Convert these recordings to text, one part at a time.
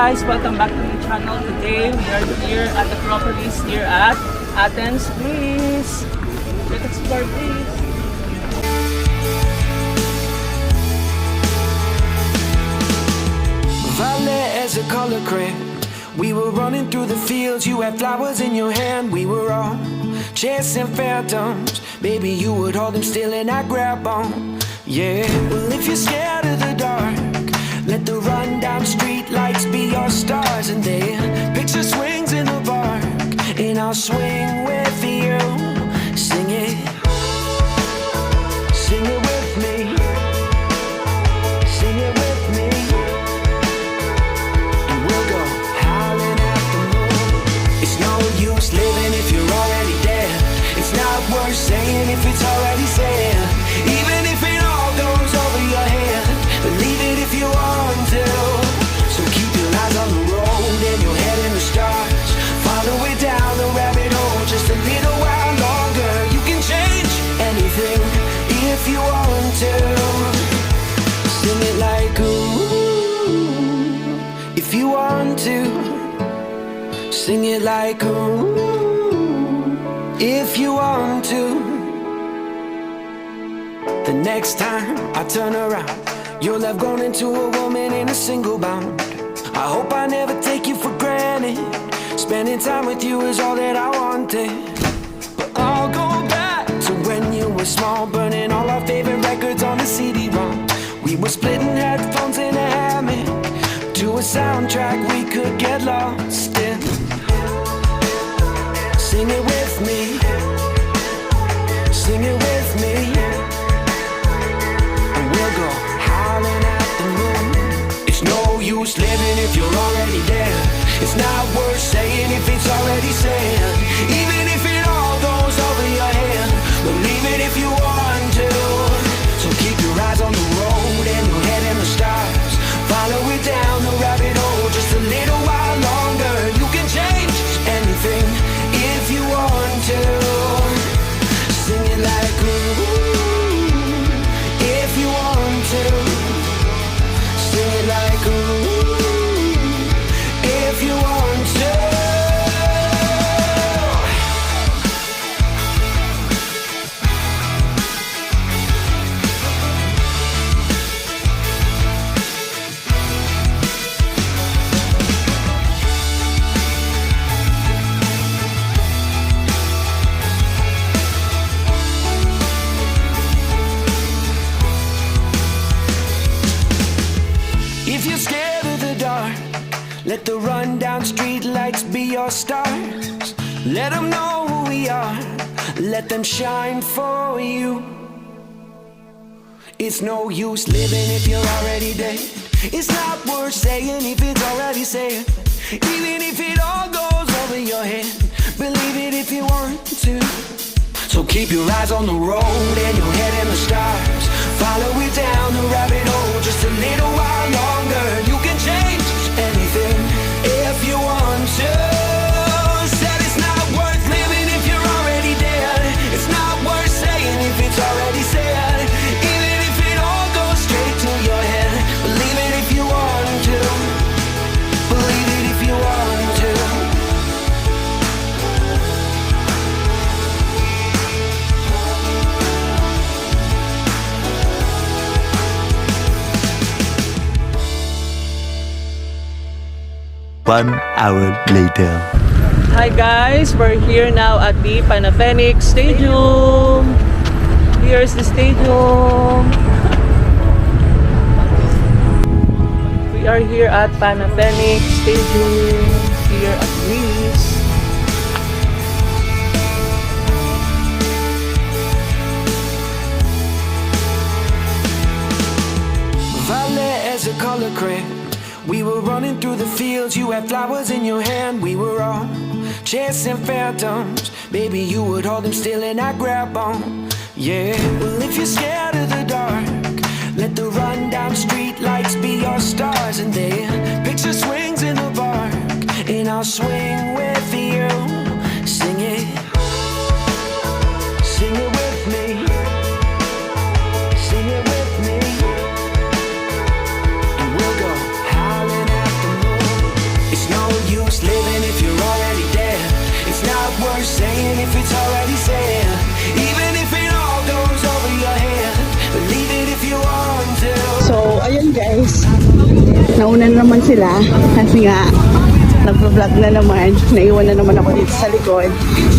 guys, welcome back to my channel. Today we are here at Acropolis here at Athens, Greece. Let's explore Greece. Violet as a color crayon. We were running through the fields, you had flowers in your hand. We were all chasing phantoms. Baby, you would hold them still and I'd grab on. Yeah, well if you're scared of the dark, let the rundown street lights be your stars. And then picture swings in the park, and I'll swing with you. Sing it with me. Sing it with me. And we'll go howling at the moon. It's no use living if you're already dead. It's not worth saying if it's already said. Even if it all goes over your head, believe it if you want to. So keep your eyes on the road and your head in the stars. Follow it down the rabbit hole just a little while longer. You can change anything if you want to. Sing it like ooh, if you want to. Sing it like ooh, if you want to. The next time I turn around, you'll have grown into a woman in a single bound. I hope I never take you for granted. Spending time with you is all that I wanted. But I'll go back to when you were small, burning all our favorite records on the CD-ROM. We were splitting headphones in a hammock to a soundtrack we could get lost in. Sing it with me. Sing it with me. We'll go howling at the moon. It's no use living if you're already dead. It's not worth saying if it's already said. Even if it all goes over your head, believe it if you want to. So keep your eyes on the road and your head in the stars. Follow it down the rabbit hole just a little while longer. You can change anything if you want to. Sing it like ooh, if you want to. Sing it like ooh, if you want to. If you're scared of the dark, let the rundown street lights be your stars. Let them know who we are, let them shine for you. It's no use living if you're already dead. It's not worth saying if it's already said. Even if it all goes over your head, believe it if you want to. So keep your eyes on the road and your head in the stars. Follow it down the rabbit hole just a little while longer. You can change anything if you want to. Said it's not worth living if you're already dead. It's not worth saying if it's already said. Even if it all goes straight to your head, believe it if you want to. Believe it if you want to. One hour later. Hi guys, we're here now at the Panathenaic Stadium. Here's the stadium. We are here at Panathenaic Stadium here at Greece. Violet as a color crayon. We were running through the fields, you had flowers in your hand. We were all chasing phantoms. Baby, you would hold them still and I'd grab on. Yeah, well if you're scared of the dark, let the rundown street lights be your stars. And then picture swings in the park, and I'll swing with you. Sing it with me. Sing it with me. And we'll go howling at the moon. nauna na naman sila kasi nga nagpa-vlog na naman. Naiwan na naman ako dito sa likod.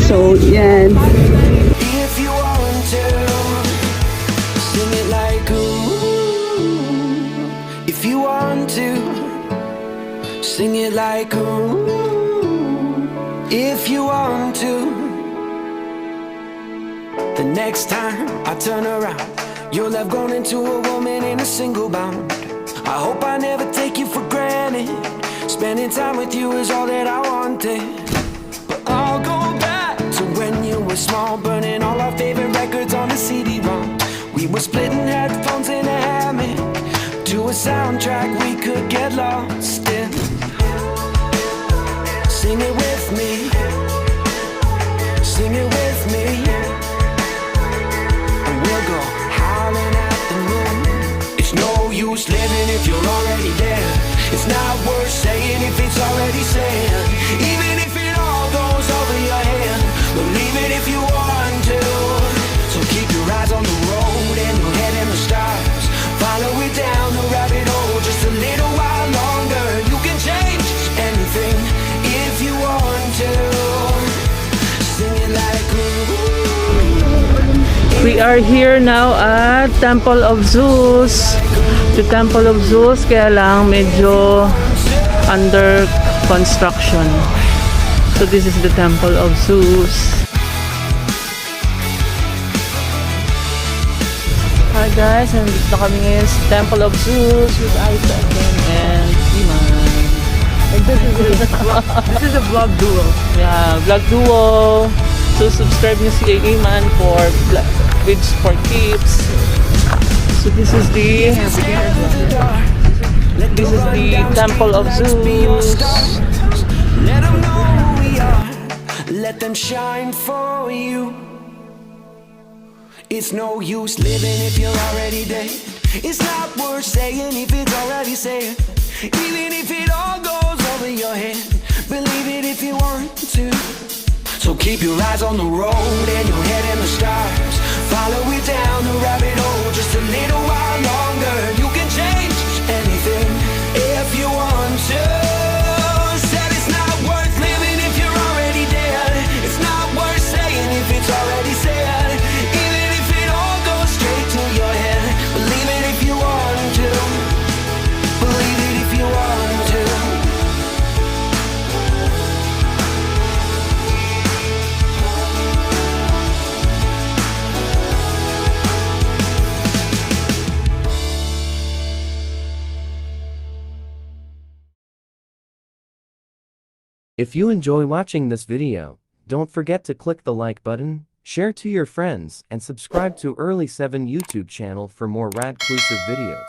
So, yan. If you want to sing it like ooh. If you want to sing it like ooh. If you want to. The next time I turn around, you'll have grown into a woman in a single bound. I hope I never take you for granted. Spending time with you is all that I wanted. But I'll go back to when you were small, burning all our favorite records on the CD-ROM. We were splitting headphones in a hammock to a soundtrack we could get lost in. Sing it with me. Sing it with me. And we'll go howling at the moon. It's no use living if you're already there. It's not worth saying if it's already said. Even if it all goes over your head, believe it if you want to. So keep your eyes on the road and your head in the stars. Follow it down the rabbit hole just a little while longer. You can change anything if you want to. Sing it like ooh. We are here now at Temple of Zeus. The Temple of Zeus, kaya lang medyo under construction. So this is the Temple of Zeus. Hi guys, nandito na kami ngayon sa Temple of Zeus with Isaac and Iman. And this is a vlog duo. Yeah, vlog duo. So subscribe niyo si Iman for vids for tips. So this is the Temple of Zeus. Let them know who we are. Let them shine for you. It's no use living if you're already dead. It's not worth saying if it's already said. Even if it all goes over your head, believe it if you want to. So keep your eyes on the road and your head in the stars. Follow it down the rabbit hole just a little while longer. You can change anything if you want to. Said it's not worth living if you're already dead. It's not worth saying if it's already said. Even if it all goes straight to your head, believe it if you want to. Believe it if you want to. If you enjoy watching this video, don't forget to click the like button, share to your friends, and subscribe to Early 7 YouTube channel for more rad-clusive videos.